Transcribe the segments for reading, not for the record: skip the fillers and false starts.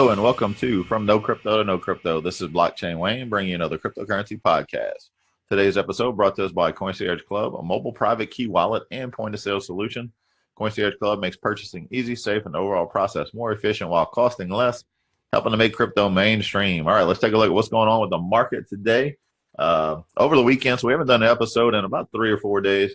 Hello and welcome to From No Crypto to No Crypto. This is Blockchain Wayne bringing you another cryptocurrency podcast. Today's episode brought to us by Concierge Club, a mobile private key wallet and point-of-sale solution. Concierge Club makes purchasing easy, safe, and the overall process more efficient while costing less, helping to make crypto mainstream. All right, let's take a look at what's going on with the market today. Over the weekend, so we haven't done an episode in about 3 or 4 days.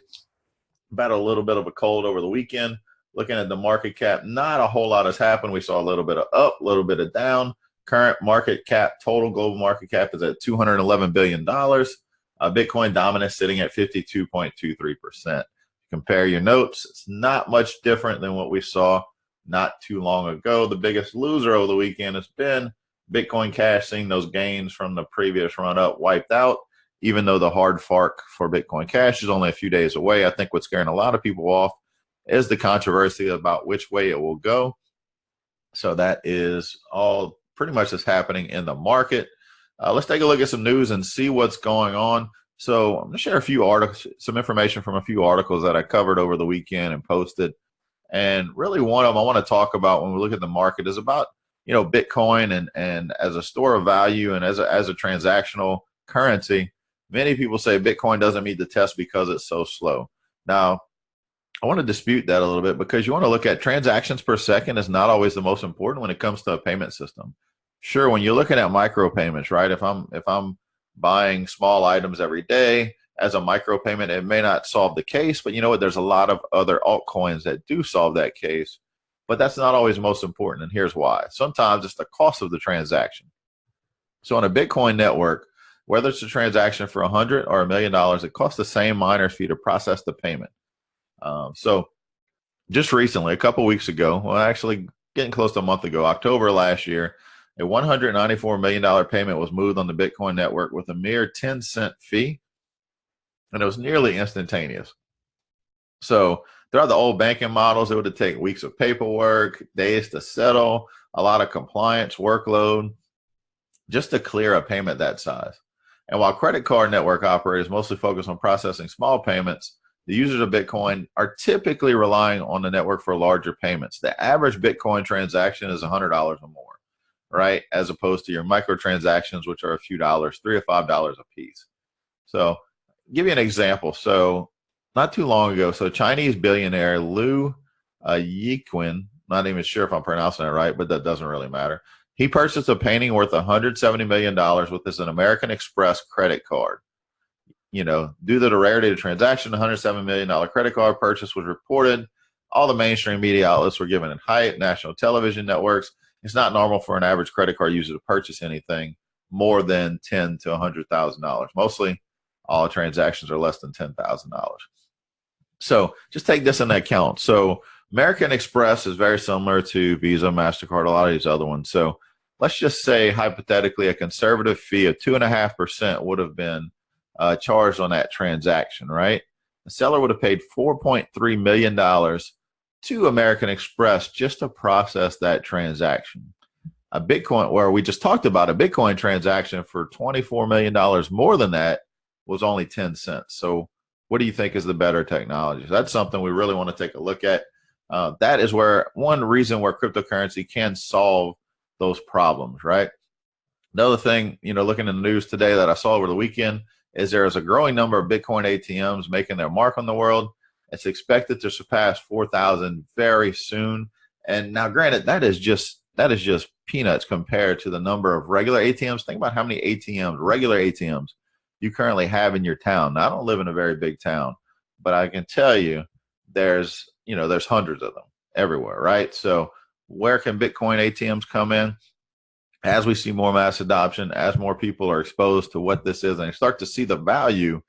About a little bit of a cold over the weekend. Looking at the market cap, not a whole lot has happened. We saw a little bit of up, a little bit of down. Current market cap, total global market cap is at $211 billion. Bitcoin dominance sitting at 52.23%. Compare your notes. It's not much different than what we saw not too long ago. The biggest loser over the weekend has been Bitcoin Cash, seeing those gains from the previous run up wiped out, even though the hard fork for Bitcoin Cash is only a few days away. I think what's scaring a lot of people off is the controversy about which way it will go. So that is all pretty much that's happening in the market. Let's take a look at some news and see what's going on. So I'm going to share a few articles, some information from a few articles that I covered over the weekend and posted. And really one of them I want to talk about when we look at the market is about, Bitcoin and as a store of value and as a transactional currency. Many people say Bitcoin doesn't meet the test because it's so slow. Now, I want to dispute that a little bit because you want to look at transactions per second is not always the most important when it comes to a payment system. Sure, when you're looking at micropayments, right? If I'm buying small items every day as a micropayment, it may not solve the case, but you know what? There's a lot of other altcoins that do solve that case, but that's not always most important. And here's why. Sometimes it's the cost of the transaction. So on a Bitcoin network, whether it's a transaction for $100 or $1 million, it costs the same miners fee to process the payment. So just recently, a couple weeks ago, well, actually getting close to a month ago, October last year, a $194 million payment was moved on the Bitcoin network with a mere 10-cent fee, and it was nearly instantaneous. So throughout the old banking models, it would take weeks of paperwork, days to settle, a lot of compliance workload just to clear a payment that size. And while credit card network operators mostly focus on processing small payments, the users of Bitcoin are typically relying on the network for larger payments. The average Bitcoin transaction is $100 or more, right? As opposed to your microtransactions, which are a few dollars, $3 or $5 a piece. So give you an example. So not too long ago, so Chinese billionaire Liu Yiquan, not even sure if I'm pronouncing that right, but that doesn't really matter. He purchased a painting worth $170 million with this an American Express credit card. Due to the rarity of the transaction, $107 million credit card purchase was reported. All the mainstream media outlets were given it hype, national television networks. It's not normal for an average credit card user to purchase anything more than $10,000 to $100,000. Mostly, all transactions are less than $10,000. So just take this into account. So American Express is very similar to Visa, MasterCard, a lot of these other ones. So let's just say, hypothetically, a conservative fee of 2.5% would have been charged on that transaction, right? The seller would have paid $4.3 million to American Express just to process that transaction. A Bitcoin, where we just talked about a Bitcoin transaction for $24 million more than that, was only 10 cents. So what do you think is the better technology? So that's something we really want to take a look at. That is one reason where cryptocurrency can solve those problems, right? Another thing, looking in the news today that I saw over the weekend, is there is a growing number of Bitcoin ATMs making their mark on the world. It's expected to surpass 4,000 very soon. And now, granted, that is just peanuts compared to the number of regular ATMs. Think about how many regular ATMs, you currently have in your town. Now, I don't live in a very big town, but I can tell you there's hundreds of them everywhere, right? So where can Bitcoin ATMs come in? As we see more mass adoption, as more people are exposed to what this is, and you start to see the value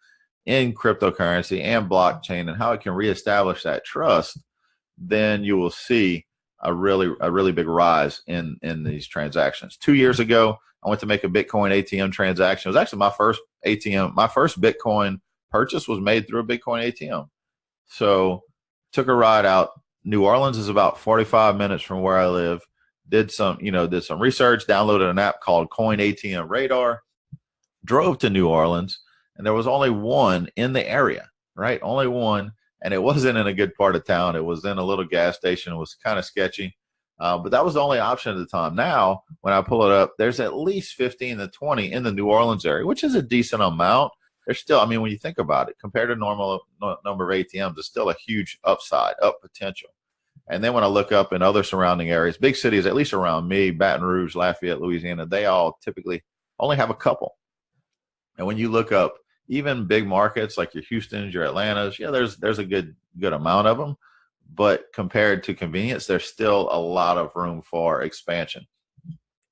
in cryptocurrency and blockchain and how it can reestablish that trust, then you will see a really big rise in these transactions. 2 years ago, I went to make a Bitcoin ATM transaction. It was actually my first ATM. My first Bitcoin purchase was made through a Bitcoin ATM. So took a ride out. New Orleans is about 45 minutes from where I live. Did some research, downloaded an app called Coin ATM Radar, drove to New Orleans, and there was only one in the area, right? Only one, and it wasn't in a good part of town. It was in a little gas station. It was kind of sketchy. But that was the only option at the time. Now, when I pull it up, there's at least 15 to 20 in the New Orleans area, which is a decent amount. There's still, I mean, when you think about it, compared to normal number of ATMs, it's still a huge upside, up potential. And then when I look up in other surrounding areas, big cities, at least around me, Baton Rouge, Lafayette, Louisiana, they all typically only have a couple. And when you look up even big markets like your Houstons, your Atlantas, yeah, there's a good amount of them. But compared to convenience, there's still a lot of room for expansion.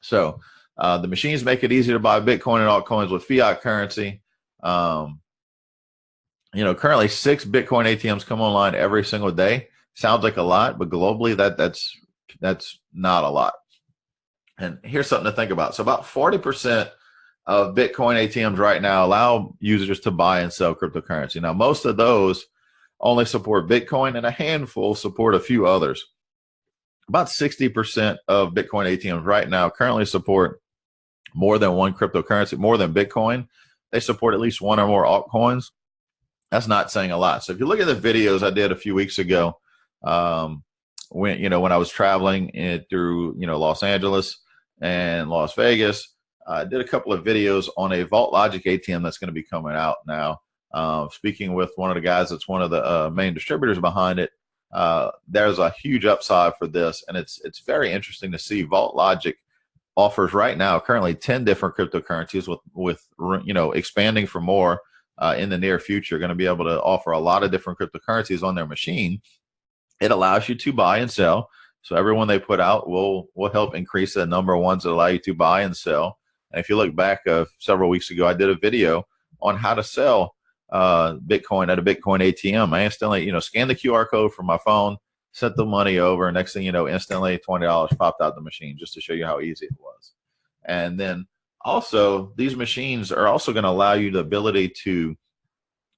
So the machines make it easy to buy Bitcoin and altcoins with fiat currency. Currently 6 Bitcoin ATMs come online every single day. Sounds like a lot, but globally that's not a lot. And here's something to think about. So about 40% of Bitcoin ATMs right now allow users to buy and sell cryptocurrency. Now, most of those only support Bitcoin, and a handful support a few others. About 60% of Bitcoin ATMs right now currently support more than one cryptocurrency, more than Bitcoin. They support at least one or more altcoins. That's not saying a lot. So if you look at the videos I did a few weeks ago, when I was traveling through Los Angeles and Las Vegas, I did a couple of videos on a Vault Logic ATM that's going to be coming out now. Speaking with one of the guys that's one of the main distributors behind it, there's a huge upside for this, and it's very interesting to see. Vault Logic offers right now currently 10 different cryptocurrencies with expanding for more in the near future. Going to be able to offer a lot of different cryptocurrencies on their machine. It allows you to buy and sell. So everyone they put out will help increase the number of ones that allow you to buy and sell. And if you look back several weeks ago, I did a video on how to sell Bitcoin at a Bitcoin ATM. I instantly, scanned the QR code from my phone, sent the money over, and next thing you know, instantly $20 popped out the machine, just to show you how easy it was. And then also, these machines are also going to allow you the ability to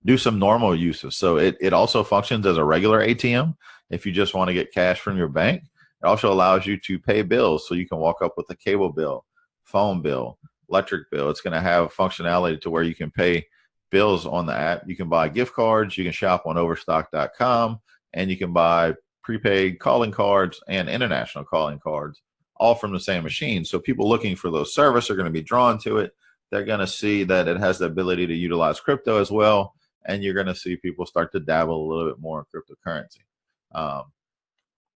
do some normal uses. So it also functions as a regular ATM if you just want to get cash from your bank. It also allows you to pay bills, so you can walk up with a cable bill, phone bill, electric bill. It's going to have functionality to where you can pay bills on the app. You can buy gift cards, you can shop on overstock.com, and you can buy prepaid calling cards and international calling cards, all from the same machine. So people looking for those services are going to be drawn to it. They're going to see that it has the ability to utilize crypto as well, and you're going to see people start to dabble a little bit more in cryptocurrency.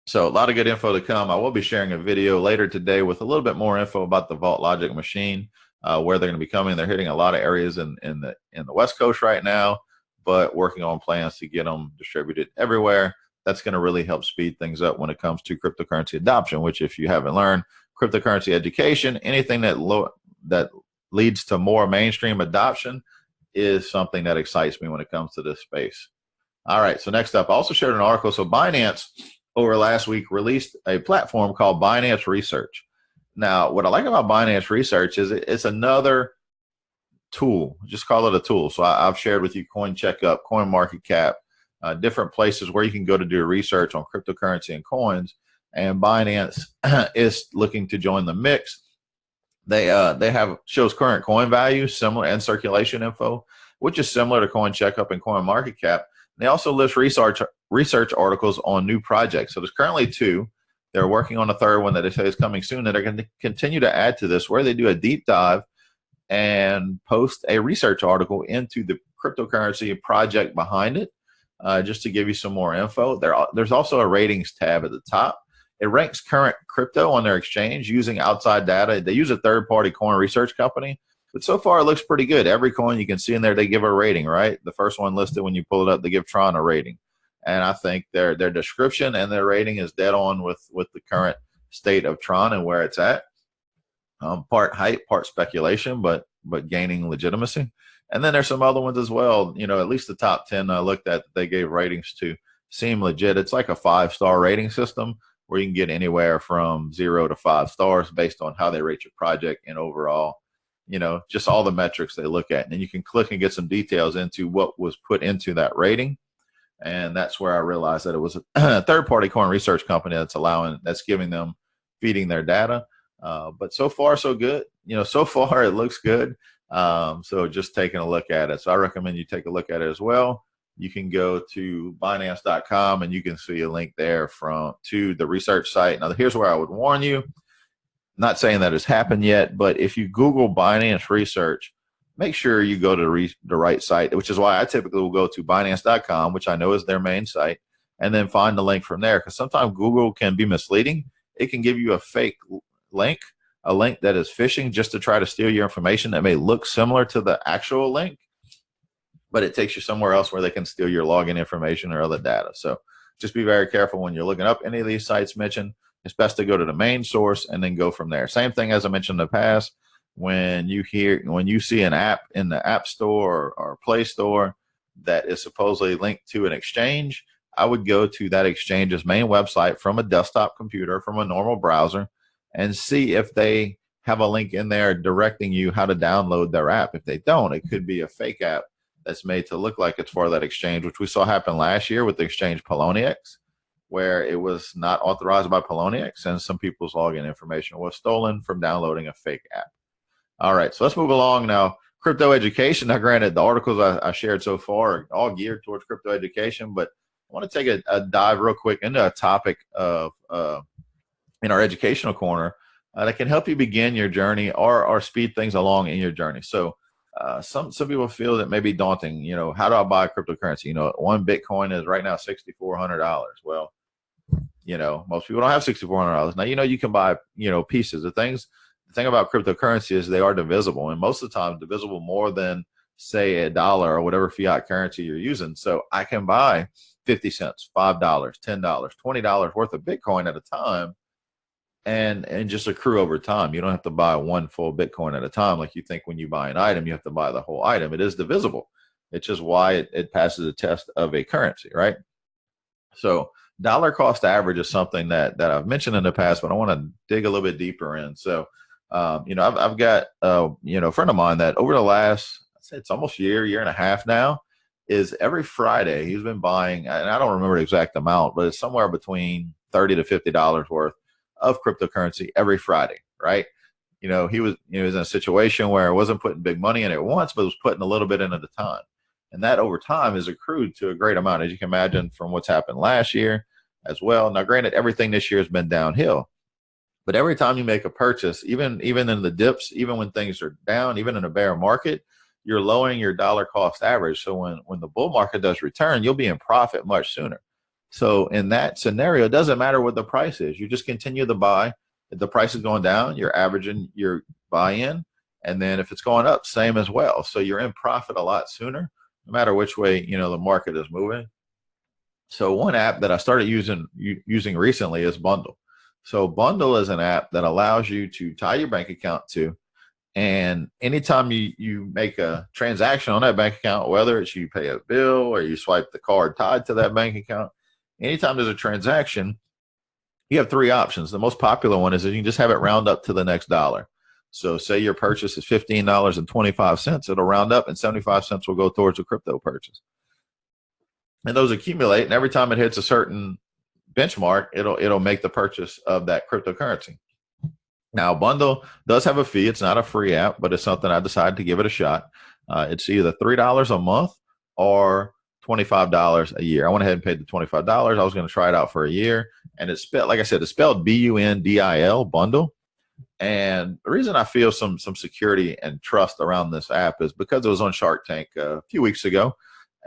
So a lot of good info to come. I will be sharing a video later today with a little bit more info about the Vault Logic machine, where they're going to be coming. They're hitting a lot of areas in the West Coast right now, but working on plans to get them distributed everywhere. That's going to really help speed things up when it comes to cryptocurrency adoption, which, if you haven't learned, cryptocurrency education, anything that leads to more mainstream adoption is something that excites me when it comes to this space. All right, so next up, I also shared an article. So Binance, over last week, released a platform called Binance Research. Now, what I like about Binance Research is it's another tool. Just call it a tool. So I've shared with you Coin Checkup, Coin Market Cap, different places where you can go to do research on cryptocurrency and coins. And Binance is looking to join the mix. They have shows current coin value, similar, and circulation info, which is similar to Coin Checkup and Coin Market Cap. They also list research articles on new projects. So there's currently 2. They're working on a third one that they say is coming soon, and they're going to continue to add to this, where they do a deep dive and post a research article into the cryptocurrency project behind it, just to give you some more info. There's also a ratings tab at the top. It ranks current crypto on their exchange using outside data. They use a third-party coin research company, but so far it looks pretty good. Every coin you can see in there, they give a rating, right? The first one listed, when you pull it up, they give Tron a rating. And I think their description and their rating is dead on with the current state of Tron and where it's at. Part hype, part speculation, but gaining legitimacy. And then there's some other ones as well. At least the top 10 I looked at that they gave ratings to seem legit. It's like a 5-star rating system where you can get anywhere from 0 to 5 stars based on how they rate your project and overall, just all the metrics they look at. And then you can click and get some details into what was put into that rating. And that's where I realized that it was a third-party coin research company that's feeding their data. But so far, so good. So far it looks good. So just taking a look at it. So I recommend you take a look at it as well. you can go to Binance.com and you can see a link there to the research site. Now, here's where I would warn you. Not saying that it's happened yet, but if you Google Binance Research, make sure you go to the right site, which is why I typically will go to Binance.com, which I know is their main site, and then find the link from there. Because sometimes Google can be misleading. It can give you a fake link, a link that is phishing just to try to steal your information that may look similar to the actual link, but it takes you somewhere else where they can steal your login information or other data. So just be very careful when you're looking up any of these sites mentioned. It's best to go to the main source and then go from there. Same thing as I mentioned in the past. When you see an app in the App Store or Play Store that is supposedly linked to an exchange, I would go to that exchange's main website from a desktop computer, from a normal browser, and see if they have a link in there directing you how to download their app. If they don't, it could be a fake app that's made to look like it's for that exchange, which we saw happen last year with the exchange Poloniex, where it was not authorized by Poloniex and some people's login information was stolen from downloading a fake app. All right, so let's move along now. Crypto education. Now, granted, the articles I shared so far are all geared towards crypto education, but I want to take a dive real quick into a topic of in our educational corner that can help you begin your journey or speed things along in your journey. So some people feel that may be daunting. You know, how do I buy cryptocurrency? You know, one Bitcoin is right now $6,400. Well, you know, most people don't have $6,400. Now, you know, you can buy, you know, pieces of things. The thing about cryptocurrency is they are divisible, and most of the time divisible more than, say, $1 or whatever fiat currency you're using. So I can buy 50 cents, $5, $10, $20 worth of Bitcoin at a time and just accrue over time. You don't have to buy one full Bitcoin at a time like you think when you buy an item. You have to buy the whole item. It is divisible. It's just why it passes the test of a currency, right? So dollar cost average is something that I've mentioned in the past, but I want to dig a little bit deeper in. So, you know, I've got, you know, a friend of mine that over the last, I'd say it's almost year and a half now, is every Friday he's been buying, and I don't remember the exact amount, but it's somewhere between $30 to $50 worth of cryptocurrency every Friday, right? You know, he was in a situation where it wasn't putting big money in at once, but was putting a little bit in at a time. And that over time is accrued to a great amount, as you can imagine from what's happened last year as well. Now, granted, everything this year has been downhill, but every time you make a purchase, even in the dips, even when things are down, even in a bear market, you're lowering your dollar cost average. So when the bull market does return, you'll be in profit much sooner. So in that scenario, it doesn't matter what the price is. You just continue to buy. If the price is going down, you're averaging your buy-in. And then if it's going up, same as well. So you're in profit a lot sooner, no matter which way, you know, the market is moving. So one app that I started using recently is Bundil. So Bundil is an app that allows you to tie your bank account to, and anytime you make a transaction on that bank account, whether it's you pay a bill or you swipe the card tied to that bank account, anytime there's a transaction, you have three options. The most popular one is that you can just have it round up to the next dollar. So say your purchase is $15.25, it'll round up and 75 cents will go towards a crypto purchase. And those accumulate, and every time it hits a certain benchmark, it'll make the purchase of that cryptocurrency. Now, Bundil does have a fee. It's not a free app, but it's something I decided to give it a shot. It's either $3 a month or $25 a year. I went ahead and paid the $25. I was going to try it out for a year, and it's spelled, like I said, it's spelled Bundil, Bundil. And the reason I feel some security and trust around this app is because it was on Shark Tank a few weeks ago,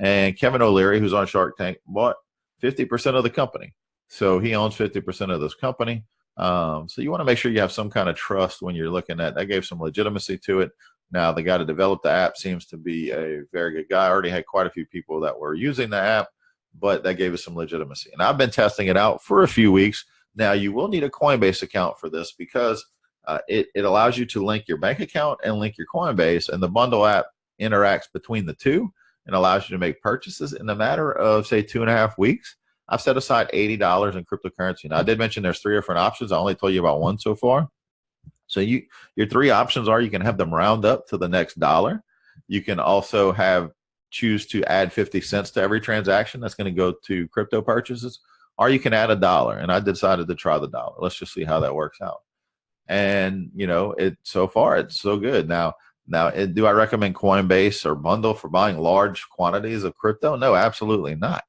and Kevin O'Leary, who's on Shark Tank, bought 50% of the company. So he owns 50% of this company. So you want to make sure you have some kind of trust when you're looking at that. Gave some legitimacy to it. Now, the guy that developed the app seems to be a very good guy. I already had quite a few people that were using the app, but that gave us some legitimacy. And I've been testing it out for a few weeks. Now, you will need a Coinbase account for this because it allows you to link your bank account and link your Coinbase, and the Bundil app interacts between the two and allows you to make purchases in a matter of, say, 2.5 weeks. I've set aside $80 in cryptocurrency. Now, I did mention there's 3 different options. I only told you about one so far. So your 3 options are: you can have them round up to the next dollar. You can also choose to add 50 cents to every transaction. That's going to go to crypto purchases. Or you can add $1. And I decided to try the $1. Let's just see how that works out. And, you know, so far it's so good. Now, Now, do I recommend Coinbase or Bundle for buying large quantities of crypto? No, absolutely not.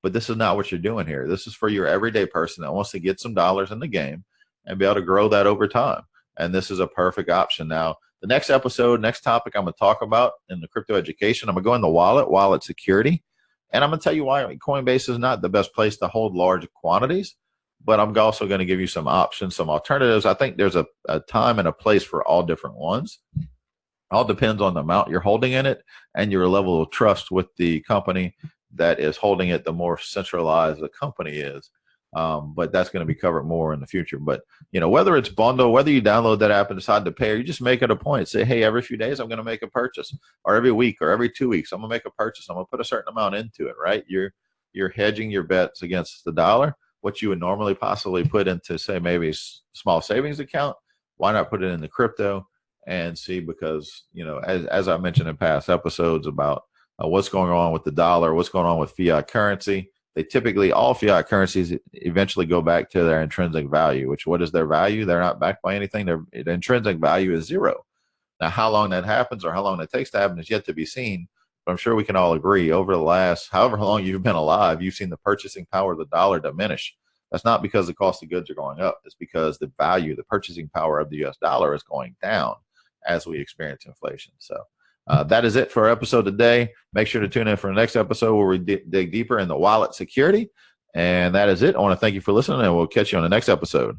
But this is not what you're doing here. This is for your everyday person that wants to get some dollars in the game and be able to grow that over time. And this is a perfect option. Now, the next episode, next topic I'm going to talk about in the crypto education, I'm going to go in the wallet security. And I'm going to tell you why Coinbase is not the best place to hold large quantities. But I'm also going to give you some options, some alternatives. I think there's a time and a place for all different ones. All depends on the amount you're holding in it and your level of trust with the company that is holding it. The more centralized the company is, but that's going to be covered more in the future. But whether it's Bundle, whether you download that app and decide to pay, or you just make it a point, say, hey, every few days I'm going to make a purchase, or every week or every 2 weeks I'm going to make a purchase. I'm going to put a certain amount into it. Right? You're hedging your bets against the dollar. What you would normally possibly put into, say, maybe small savings account, why not put it in the crypto? And see, because as I mentioned in past episodes about what's going on with the dollar, what's going on with fiat currency, they typically, all fiat currencies eventually go back to their intrinsic value. Which, what is their value? They're not backed by anything. Their intrinsic value is zero. Now, how long that happens or how long it takes to happen is yet to be seen. But I'm sure we can all agree over the last however long you've been alive, you've seen the purchasing power of the dollar diminish. That's not because the cost of goods are going up. It's because the value, the purchasing power of the U.S. dollar is going down as we experience inflation. So that is it for our episode today. Make sure to tune in for the next episode where we dig deeper in the wallet security. And that is it. I want to thank you for listening, and we'll catch you on the next episode.